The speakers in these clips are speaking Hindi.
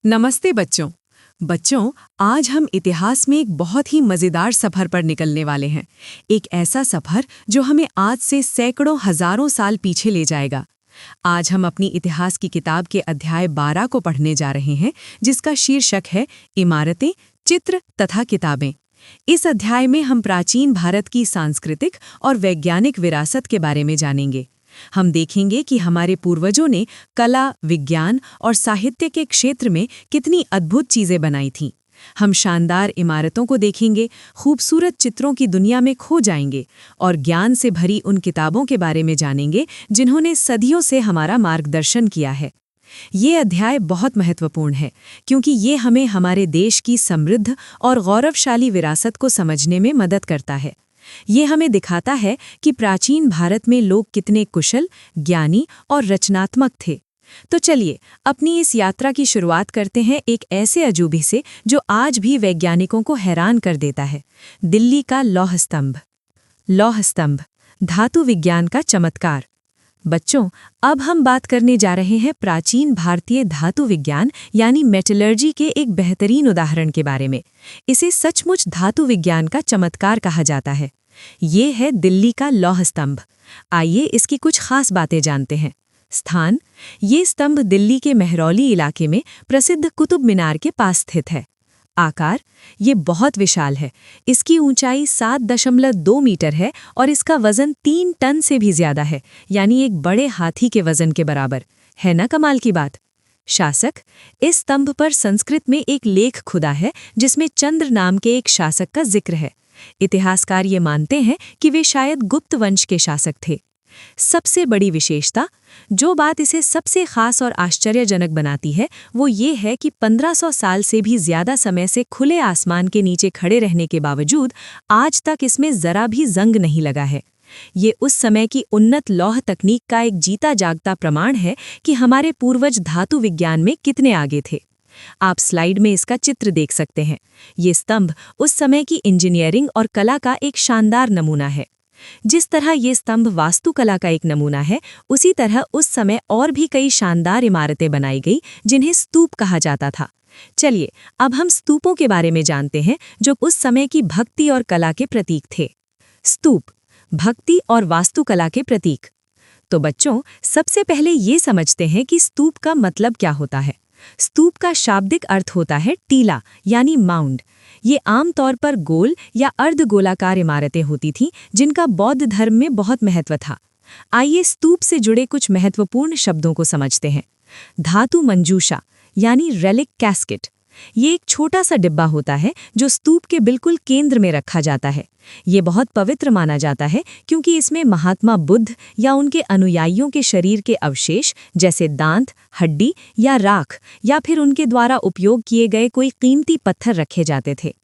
नमस्ते बच्चों। बच्चों, आज हम इतिहास में एक बहुत ही मज़ेदार सफ़र पर निकलने वाले हैं। एक ऐसा सफ़र जो हमें आज से सैकड़ों हज़ारों साल पीछे ले जाएगा। आज हम अपनी इतिहास की किताब के अध्याय 12 को पढ़ने जा रहे हैं, जिसका शीर्षक है इमारतें, चित्र तथा किताबें। इस अध्याय में हम प्राचीन भारत की सांस्कृतिक और वैज्ञानिक विरासत के बारे में जानेंगे। हम देखेंगे कि हमारे पूर्वजों ने कला, विज्ञान और साहित्य के क्षेत्र में कितनी अद्भुत चीजें बनाई थीं। हम शानदार इमारतों को देखेंगे, खूबसूरत चित्रों की दुनिया में खो जाएंगे और ज्ञान से भरी उन किताबों के बारे में जानेंगे जिन्होंने सदियों से हमारा मार्गदर्शन किया है। ये अध्याय बहुत महत्वपूर्ण है क्योंकि ये हमें हमारे देश की समृद्ध और गौरवशाली विरासत को समझने में मदद करता है। ये हमें दिखाता है कि प्राचीन भारत में लोग कितने कुशल, ज्ञानी और रचनात्मक थे। तो चलिए अपनी इस यात्रा की शुरुआत करते हैं एक ऐसे अजूबे से जो आज भी वैज्ञानिकों को हैरान कर देता है। दिल्ली का लौह स्तंभ। लौह स्तंभ, धातु विज्ञान का चमत्कार। बच्चों, अब हम बात करने जा रहे हैं प्राचीन भारतीय धातु विज्ञान यानी मेटलर्जी के एक बेहतरीन उदाहरण के बारे में। इसे सचमुच धातु विज्ञान का चमत्कार कहा जाता है। ये है दिल्ली का लौह स्तंभ। आइए इसकी कुछ खास बातें जानते हैं। स्थान: ये स्तंभ दिल्ली के मेहरौली इलाके में प्रसिद्ध कुतुब मीनार के पास स्थित है। आकार: ये बहुत विशाल है। इसकी ऊंचाई 7.2 मीटर है और इसका वजन 3 टन से भी ज्यादा है, यानी एक बड़े हाथी के वजन के बराबर है। ना कमाल की बात। शासक: इस स्तंभ पर संस्कृत में एक लेख खुदा है जिसमें चंद्र नाम के एक शासक का जिक्र है। इतिहासकार ये मानते हैं कि वे शायद गुप्त वंश के शासक थे। सबसे बड़ी विशेषता, जो बात इसे सबसे खास और आश्चर्यजनक बनाती है, वो ये है कि 1500 साल से भी ज्यादा समय से खुले आसमान के नीचे खड़े रहने के बावजूद आज तक इसमें जरा भी जंग नहीं लगा है। ये उस समय की उन्नत लौह तकनीक का एक जीता जागता प्रमाण है कि हमारे पूर्वज धातु विज्ञान में कितने आगे थे। आप स्लाइड में इसका चित्र देख सकते हैं। ये स्तंभ उस समय की इंजीनियरिंग और कला का एक शानदार नमूना है। जिस तरह ये स्तंभ वास्तुकला का एक नमूना है, उसी तरह उस समय और भी कई शानदार इमारतें बनाई गई जिन्हें स्तूप कहा जाता था। चलिए अब हम स्तूपों के बारे में जानते हैं, जो उस समय की भक्ति और कला के प्रतीक थे। स्तूप, भक्ति और वास्तुकला के प्रतीक। तो बच्चों, सबसे पहले ये समझते हैं कि स्तूप का मतलब क्या होता है। स्तूप का शाब्दिक अर्थ होता है टीला यानी माउंड। ये आमतौर पर गोल या अर्धगोलाकार इमारतें होती थीं जिनका बौद्ध धर्म में बहुत महत्व था। आइए स्तूप से जुड़े कुछ महत्वपूर्ण शब्दों को समझते हैं। धातु मंजूषा यानी रेलिक कैस्केट। ये एक छोटा सा डिब्बा होता है जो स्तूप के बिल्कुल केंद्र में रखा जाता है। ये बहुत पवित्र माना जाता है क्योंकि इसमें महात्मा बुद्ध या उनके अनुयायियों के शरीर के अवशेष जैसे दांत, हड्डी या राख या फिर उनके द्वारा उपयोग किए गए कोई कीमती पत्थर रखे जाते थे।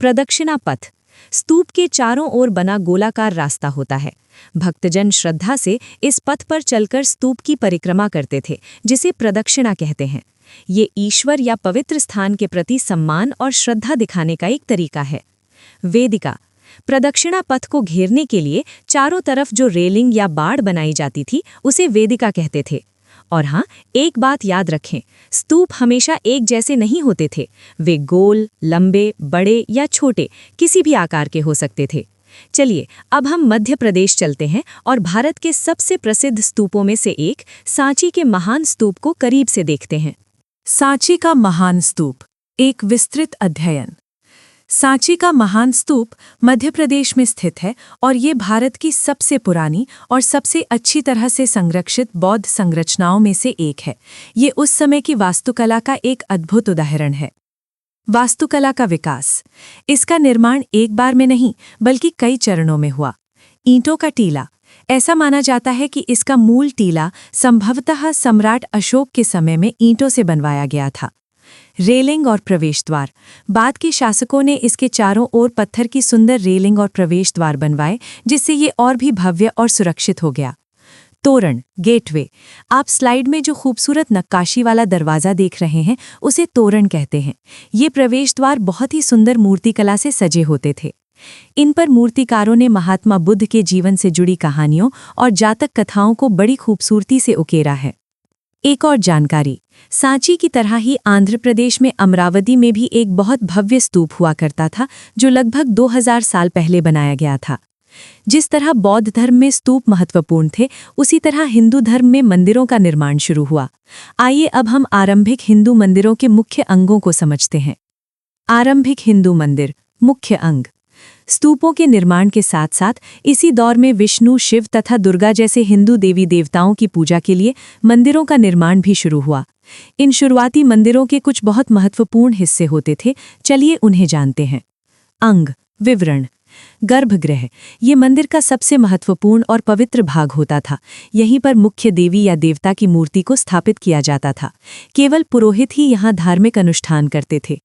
प्रदक्षिणा पथ, स्तूप के चारों ओर बना गोलाकार रास्ता होता है। भक्तजन श्रद्धा से इस पथ पर चलकर स्तूप की परिक्रमा करते थे, जिसे प्रदक्षिणा कहते हैं। ये ईश्वर या पवित्र स्थान के प्रति सम्मान और श्रद्धा दिखाने का एक तरीका है। वेदिका, प्रदक्षिणा पथ को घेरने के लिए चारों तरफ जो रेलिंग या बाड़ बनाई जाती थी उसे वेदिका कहते थे। और हाँ, एक बात याद रखें, स्तूप हमेशा एक जैसे नहीं होते थे। वे गोल, लंबे, बड़े या छोटे किसी भी आकार के हो सकते थे। चलिए अब हम मध्य प्रदेश चलते हैं और भारत के सबसे प्रसिद्ध स्तूपों में से एक सांची के महान स्तूप को करीब से देखते हैं। सांची का महान स्तूप, एक विस्तृत अध्ययन। सांची का महान स्तूप मध्य प्रदेश में स्थित है और ये भारत की सबसे पुरानी और सबसे अच्छी तरह से संरक्षित बौद्ध संरचनाओं में से एक है। ये उस समय की वास्तुकला का एक अद्भुत उदाहरण है। वास्तुकला का विकास, इसका निर्माण एक बार में नहीं बल्कि कई चरणों में हुआ। ईंटों का टीला, ऐसा माना जाता है कि इसका मूल टीला संभवतः सम्राट अशोक के समय में ईंटों से बनवाया गया था। रेलिंग और प्रवेश द्वार, बाद के शासकों ने इसके चारों ओर पत्थर की सुंदर रेलिंग और प्रवेश द्वार बनवाए जिससे ये और भी भव्य और सुरक्षित हो गया। तोरण, गेटवे, आप स्लाइड में जो खूबसूरत नक्काशी वाला दरवाज़ा देख रहे हैं उसे तोरण कहते हैं। ये प्रवेश द्वार बहुत ही सुंदर मूर्तिकला से सजे होते थे। इन पर मूर्तिकारों ने महात्मा बुद्ध के जीवन से जुड़ी कहानियों और जातक कथाओं को बड़ी खूबसूरती से उकेरा है। एक और जानकारी, सांची की तरह ही आंध्र प्रदेश में अमरावती में भी एक बहुत भव्य स्तूप हुआ करता था जो लगभग 2000 साल पहले बनाया गया था। जिस तरह बौद्ध धर्म में स्तूप महत्वपूर्ण थे, उसी तरह हिंदू धर्म में मंदिरों का निर्माण शुरू हुआ। आइए अब हम आरंभिक हिंदू मंदिरों के मुख्य अंगों को समझते हैं। आरंभिक हिंदू मंदिर, मुख्य अंग। स्तूपों के निर्माण के साथ साथ इसी दौर में विष्णु, शिव तथा दुर्गा जैसे हिंदू देवी देवताओं की पूजा के लिए मंदिरों का निर्माण भी शुरू हुआ। इन शुरुआती मंदिरों के कुछ बहुत महत्वपूर्ण हिस्से होते थे, चलिए उन्हें जानते हैं। अंग, विवरण। गर्भगृह, ये मंदिर का सबसे महत्वपूर्ण और पवित्र भाग होता था। यहीं पर मुख्य देवी या देवता की मूर्ति को स्थापित किया जाता था। केवल पुरोहित ही यहाँ धार्मिक अनुष्ठान करते थे।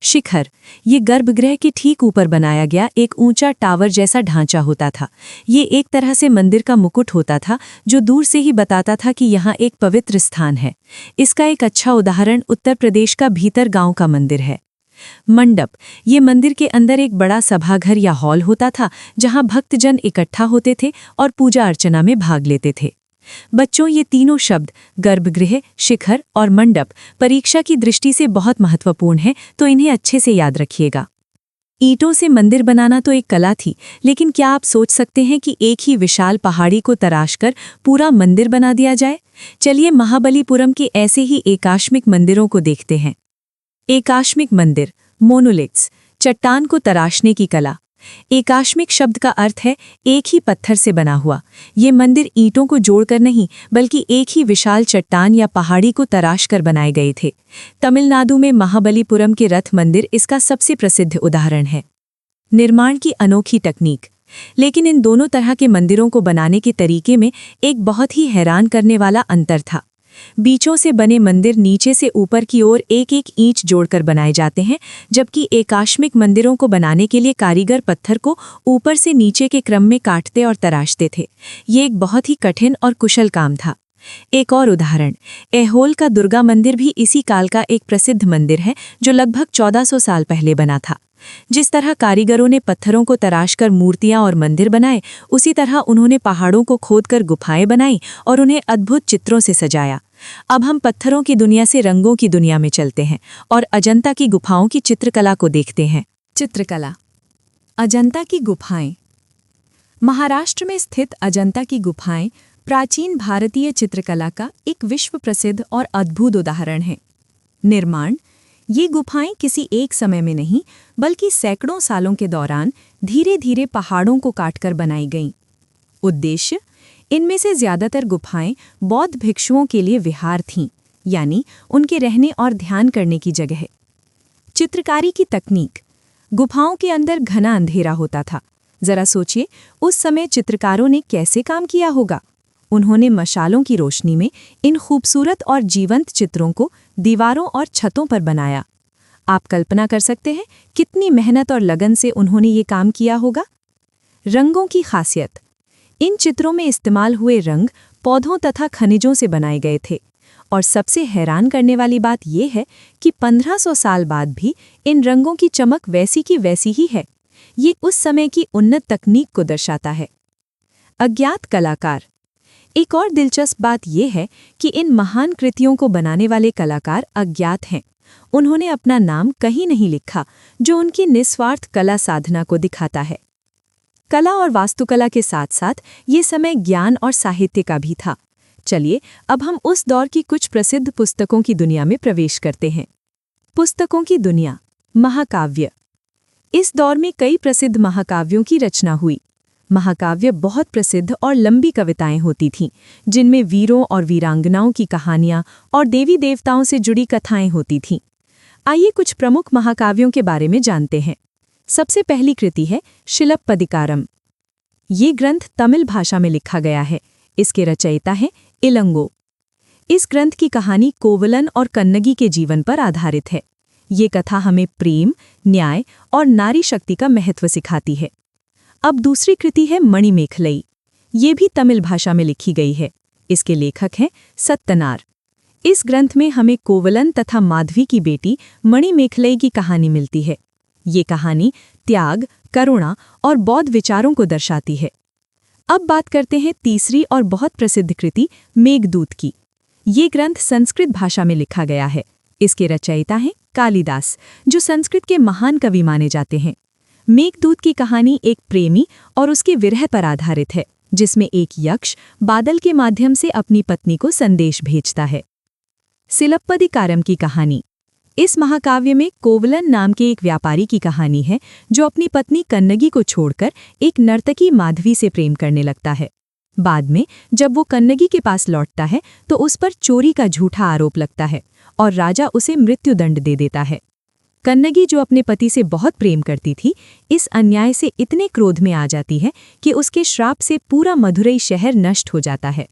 शिखर, ये गर्भगृह के ठीक ऊपर बनाया गया एक ऊंचा टावर जैसा ढांचा होता था। ये एक तरह से मंदिर का मुकुट होता था जो दूर से ही बताता था कि यहाँ एक पवित्र स्थान है। इसका एक अच्छा उदाहरण उत्तर प्रदेश का भीतर गांव का मंदिर है। मंडप, ये मंदिर के अंदर एक बड़ा सभाघर या हॉल होता था जहां भक्तजन इकट्ठा होते थे और पूजा अर्चना में भाग लेते थे। बच्चों, ये तीनों शब्द गर्भगृह, शिखर और मंडप परीक्षा की दृष्टि से बहुत महत्वपूर्ण हैं, तो इन्हें अच्छे से याद रखिएगा। ईंटों से मंदिर बनाना तो एक कला थी, लेकिन क्या आप सोच सकते हैं कि एक ही विशाल पहाड़ी को तराशकर पूरा मंदिर बना दिया जाए? चलिए महाबलीपुरम के ऐसे ही एकाश्मिक मंदिरों को देखते हैं। एकाश्मिक मंदिर, मोनोलिथ्स, चट्टान को तराशने की कला। एकाश्मिक शब्द का अर्थ है एक ही पत्थर से बना हुआ। ये मंदिर ईंटों को जोड़कर नहीं, बल्कि एक ही विशाल चट्टान या पहाड़ी को तराश कर बनाए गए थे। तमिलनाडु में महाबलीपुरम के रथ मंदिर इसका सबसे प्रसिद्ध उदाहरण है। निर्माण की अनोखी तकनीक, लेकिन इन दोनों तरह के मंदिरों को बनाने के तरीके में एक बहुत ही हैरान करने वाला अंतर था। बीचों से बने मंदिर नीचे से ऊपर की ओर एक एक ईंट जोड़कर बनाए जाते हैं, जबकि एकाश्मिक मंदिरों को बनाने के लिए कारीगर पत्थर को ऊपर से नीचे के क्रम में काटते और तराशते थे। ये एक बहुत ही कठिन और कुशल काम था। एक और उदाहरण, ऐहोल का दुर्गा मंदिर भी इसी काल का एक प्रसिद्ध मंदिर है जो लगभग 1400 साल पहले बना था। जिस तरह कारीगरों ने पत्थरों को तराशकर मूर्तियां और मंदिर बनाए, उसी तरह उन्होंने पहाड़ों को खोदकर गुफाएं बनाई और उन्हें अद्भुत चित्रों से सजाया। अब हम पत्थरों की दुनिया से रंगों की दुनिया में चलते हैं और अजंता की गुफाओं की चित्रकला को देखते हैं। चित्रकला, अजंता की गुफाएं। महाराष्ट्र में स्थित अजंता की गुफाएं प्राचीन भारतीय चित्रकला का एक विश्व प्रसिद्ध और अद्भुत उदाहरण है। निर्माण, ये गुफाएं किसी एक समय में नहीं, बल्कि सैकड़ों सालों के दौरान धीरे धीरे पहाड़ों को काटकर बनाई गईं। उद्देश्य, इनमें से ज्यादातर गुफाएं बौद्ध भिक्षुओं के लिए विहार थीं, यानी उनके रहने और ध्यान करने की जगह। चित्रकारी की तकनीक, गुफाओं के अंदर घना अंधेरा होता था। जरा सोचिए, उस समय चित्रकारों ने कैसे काम किया होगा। उन्होंने मशालों की रोशनी में इन खूबसूरत और जीवंत चित्रों को दीवारों और छतों पर बनाया। आप कल्पना कर सकते हैं कितनी मेहनत और लगन से उन्होंने ये काम किया होगा। रंगों की खासियत, इन चित्रों में इस्तेमाल हुए रंग पौधों तथा खनिजों से बनाए गए थे, और सबसे हैरान करने वाली बात यह है कि 1500 साल बाद भी इन रंगों की चमक वैसी की वैसी ही है। ये उस समय की उन्नत तकनीक को दर्शाता है। अज्ञात कलाकार, एक और दिलचस्प बात यह है कि इन महान कृतियों को बनाने वाले कलाकार अज्ञात हैं। उन्होंने अपना नाम कहीं नहीं लिखा, जो उनकी निस्वार्थ कला साधना को दिखाता है। कला और वास्तुकला के साथ साथ ये समय ज्ञान और साहित्य का भी था। चलिए अब हम उस दौर की कुछ प्रसिद्ध पुस्तकों की दुनिया में प्रवेश करते हैं। पुस्तकों की दुनिया, महाकाव्य। इस दौर में कई प्रसिद्ध महाकाव्यों की रचना हुई। महाकाव्य बहुत प्रसिद्ध और लंबी कविताएं होती थीं, जिनमें वीरों और वीरांगनाओं की कहानियां और देवी देवताओं से जुड़ी कथाएं होती थीं। आइए कुछ प्रमुख महाकाव्यों के बारे में जानते हैं। सबसे पहली कृति है शिलप्पदिकारम। ये ग्रंथ तमिल भाषा में लिखा गया है। इसके रचयिता हैं इलंगो। इस ग्रंथ की कहानी कोवलन और कन्नगी के जीवन पर आधारित है। ये कथा हमें प्रेम, न्याय और नारी शक्ति का महत्व सिखाती है। अब दूसरी कृति है मणिमेखलई। ये भी तमिल भाषा में लिखी गई है। इसके लेखक हैं सत्तनार। इस ग्रंथ में हमें कोवलन तथा माधवी की बेटी मणिमेखलई की कहानी मिलती है। ये कहानी त्याग, करुणा और बौद्ध विचारों को दर्शाती है। अब बात करते हैं तीसरी और बहुत प्रसिद्ध कृति मेघदूत की। ये ग्रंथ संस्कृत भाषा में लिखा गया है। इसके रचयिता हैं कालिदास, जो संस्कृत के महान कवि माने जाते हैं। मेघदूत की कहानी एक प्रेमी और उसके विरह पर आधारित है, जिसमें एक यक्ष बादल के माध्यम से अपनी पत्नी को संदेश भेजता है। सिलप्पदिकारम की कहानी। इस महाकाव्य में कोवलन नाम के एक व्यापारी की कहानी है, जो अपनी पत्नी कन्नगी को छोड़कर एक नर्तकी माधवी से प्रेम करने लगता है। बाद में जब वो कन्नगी के पास लौटता है तो उस पर चोरी का झूठा आरोप लगता है और राजा उसे मृत्युदंड दे देता है। कन्नगी, जो अपने पति से बहुत प्रेम करती थी, इस अन्याय से इतने क्रोध में आ जाती है कि उसके श्राप से पूरा मधुरई शहर नष्ट हो जाता है।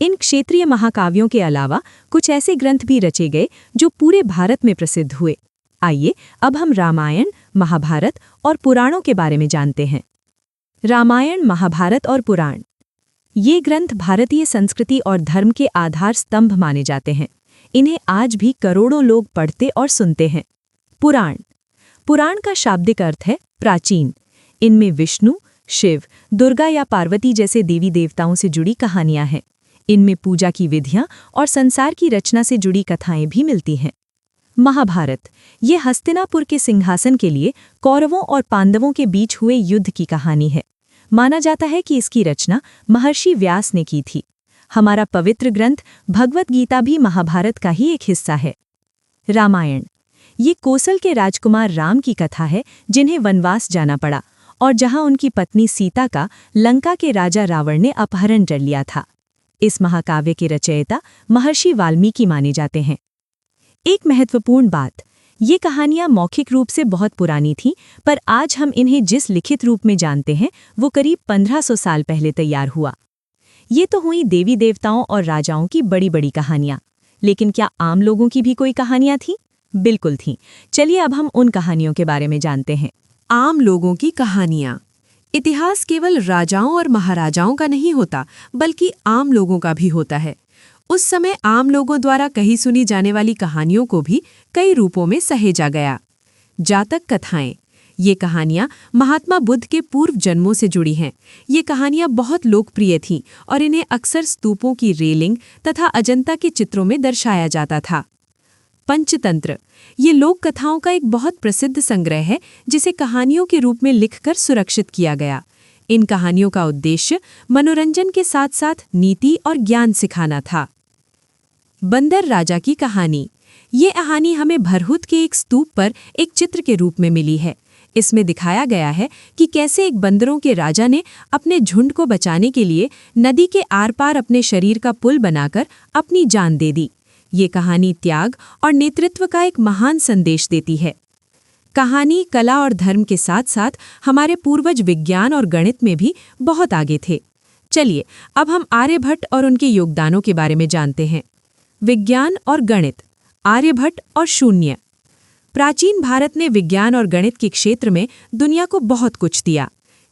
इन क्षेत्रीय महाकाव्यों के अलावा कुछ ऐसे ग्रंथ भी रचे गए जो पूरे भारत में प्रसिद्ध हुए। आइए अब हम रामायण, महाभारत और पुराणों के बारे में जानते हैं। रामायण, महाभारत और पुराण। ये ग्रंथ भारतीय संस्कृति और धर्म के आधार स्तंभ माने जाते हैं। इन्हें आज भी करोड़ों लोग पढ़ते और सुनते हैं। पुराण। पुराण का शाब्दिक अर्थ है प्राचीन। इनमें विष्णु, शिव, दुर्गा या पार्वती जैसे देवी देवताओं से जुड़ी कहानियां हैं। इनमें पूजा की विधियां और संसार की रचना से जुड़ी कथाएं भी मिलती हैं। महाभारत। ये हस्तिनापुर के सिंहासन के लिए कौरवों और पांडवों के बीच हुए युद्ध की कहानी है। माना जाता है कि इसकी रचना महर्षि व्यास ने की थी। हमारा पवित्र ग्रंथ भगवत गीता भी महाभारत का ही एक हिस्सा है। रामायण। ये कौशल के राजकुमार राम की कथा है, जिन्हें वनवास जाना पड़ा और जहां उनकी पत्नी सीता का लंका के राजा रावण ने अपहरण कर लिया था। इस महाकाव्य के रचयिता महर्षि वाल्मीकि माने जाते हैं। एक महत्वपूर्ण बात, ये कहानियां मौखिक रूप से बहुत पुरानी थीं, पर आज हम इन्हें जिस लिखित रूप में जानते हैं वो करीब 1500 साल पहले तैयार हुआ। ये तो हुई देवी देवताओं और राजाओं की बड़ी बड़ी कहानियां, लेकिन क्या आम लोगों की भी कोई कहानियां थीं? बिल्कुल थीं। चलिए अब हम उन कहानियों के बारे में जानते हैं। आम लोगों की कहानियां। इतिहास केवल राजाओं और महाराजाओं का नहीं होता, बल्कि आम लोगों का भी होता है। उस समय आम लोगों द्वारा कही सुनी जाने वाली कहानियों को भी कई रूपों में सहेजा गया। जातक कथाएं। ये कहानियां महात्मा बुद्ध के पूर्व जन्मों से जुड़ी हैं। ये कहानियां बहुत लोकप्रिय थीं और इन्हें अक्सर स्तूपों की रेलिंग तथा अजंता के चित्रों में दर्शाया जाता था। पंचतंत्र। ये लोक कथाओं का एक बहुत प्रसिद्ध संग्रह है, जिसे कहानियों के रूप में लिखकर सुरक्षित किया गया। इन कहानियों का उद्देश्य मनोरंजन के साथ साथ नीति और ज्ञान सिखाना था। बंदर राजा की कहानी। ये कहानी हमें भरहुत के एक स्तूप पर एक चित्र के रूप में मिली है। इसमें दिखाया गया है कि कैसे एक बंदरों के राजा ने अपने झुंड को बचाने के लिए नदी के आर पार अपने शरीर का पुल बनाकर अपनी जान दे दी। ये कहानी त्याग और नेतृत्व का एक महान संदेश देती है। कहानी कला और धर्म के साथ साथ हमारे पूर्वज विज्ञान और गणित में भी बहुत आगे थे। चलिए अब हम आर्यभट्ट और उनके योगदानों के बारे में जानते हैं। विज्ञान और गणित। आर्यभट्ट और शून्य। प्राचीन भारत ने विज्ञान और गणित के क्षेत्र में दुनिया को बहुत कुछ दिया।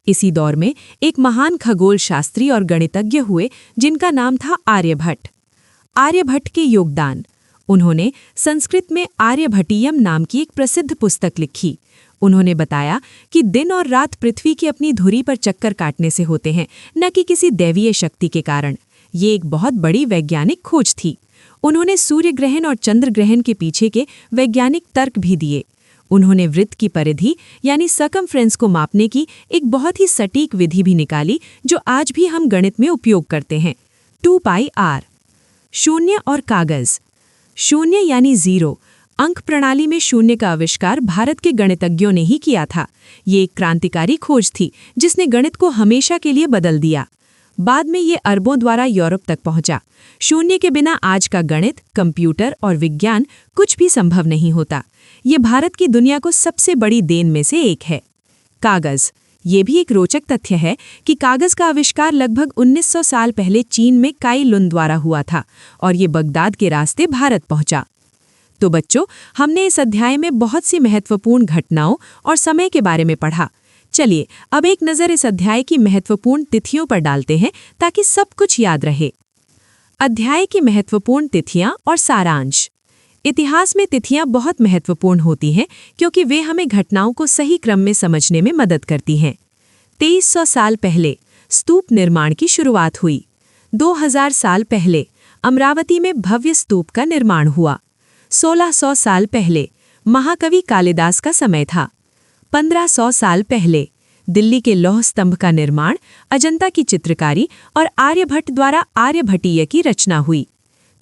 इसी दौर में एक महान खगोल शास्त्री और गणितज्ञ हुए, जिनका नाम था आर्यभट्ट। आर्यभट्ट के योगदान। उन्होंने संस्कृत में आर्यभट्टीयम नाम की एक प्रसिद्ध पुस्तक लिखी। उन्होंने बताया कि दिन और रात पृथ्वी की अपनी धुरी पर चक्कर काटने से होते हैं, न कि किसी दैवीय शक्ति के कारण। ये एक बहुत बड़ी वैज्ञानिक खोज थी। उन्होंने सूर्य ग्रहण और चंद्र ग्रहण के पीछे के वैज्ञानिक तर्क भी दिए। उन्होंने वृत्त की परिधि यानी सर्कमफ्रेंस को मापने की एक बहुत ही सटीक विधि भी निकाली, जो आज भी हम गणित में उपयोग करते हैं। 2πr। शून्य और कागज। शून्य यानी जीरो। अंक प्रणाली में शून्य का आविष्कार भारत के गणितज्ञों ने ही किया था। ये एक क्रांतिकारी खोज थी, जिसने गणित को हमेशा के लिए बदल दिया। बाद में ये अरबों द्वारा यूरोप तक पहुंचा। शून्य के बिना आज का गणित, कंप्यूटर और विज्ञान कुछ भी संभव नहीं होता। ये भारत की दुनिया को सबसे बड़ी देन में से एक है। कागज। ये भी एक रोचक तथ्य है कि कागज का आविष्कार लगभग 1900 साल पहले चीन में काई लुन द्वारा हुआ था और ये बगदाद के रास्ते भारत पहुंचा। तो बच्चों, हमने इस अध्याय में बहुत सी महत्वपूर्ण घटनाओं और समय के बारे में पढ़ा। चलिए अब एक नज़र इस अध्याय की महत्वपूर्ण तिथियों पर डालते हैं, ताकि सब कुछ याद रहे। अध्याय की महत्वपूर्ण तिथियां और सारांश। इतिहास में तिथियां बहुत महत्वपूर्ण होती हैं, क्योंकि वे हमें घटनाओं को सही क्रम में समझने में मदद करती हैं। 2300 साल पहले स्तूप निर्माण की शुरुआत हुई। 2000 साल पहले अमरावती में भव्य स्तूप का निर्माण हुआ। 1600 साल पहले महाकवि कालिदास का समय था। 1500 साल पहले दिल्ली के लौह स्तंभ का निर्माण, अजंता की चित्रकारी और आर्यभट्ट द्वारा आर्यभट्टीय की रचना हुई।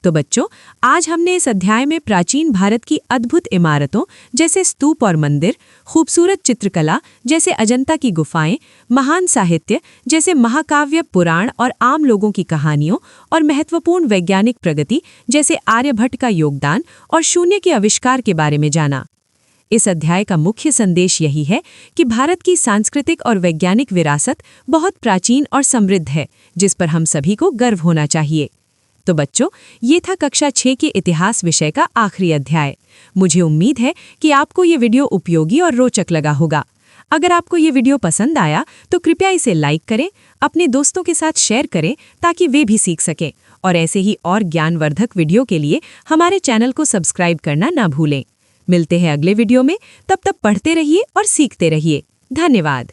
तो बच्चों, आज हमने इस अध्याय में प्राचीन भारत की अद्भुत इमारतों जैसे स्तूप और मंदिर, खूबसूरत चित्रकला जैसे अजंता की गुफाएं, महान साहित्य जैसे महाकाव्य, पुराण और आम लोगों की कहानियों और महत्वपूर्ण वैज्ञानिक प्रगति जैसे आर्यभट्ट का योगदान और शून्य के आविष्कार के बारे में जाना। इस अध्याय का मुख्य संदेश यही है कि भारत की सांस्कृतिक और वैज्ञानिक विरासत बहुत प्राचीन और समृद्ध है, जिस पर हम सभी को गर्व होना चाहिए। तो बच्चों, ये था कक्षा 6 के इतिहास विषय का आखिरी अध्याय। मुझे उम्मीद है कि आपको ये वीडियो उपयोगी और रोचक लगा होगा। अगर आपको ये वीडियो पसंद आया तो कृपया इसे लाइक करें, अपने दोस्तों के साथ शेयर करें ताकि वे भी सीख सकें, और ऐसे ही और ज्ञानवर्धक वीडियो के लिए हमारे चैनल को सब्सक्राइब करना ना भूलें। मिलते हैं अगले वीडियो में, तब तक पढ़ते रहिए और सीखते रहिए। धन्यवाद।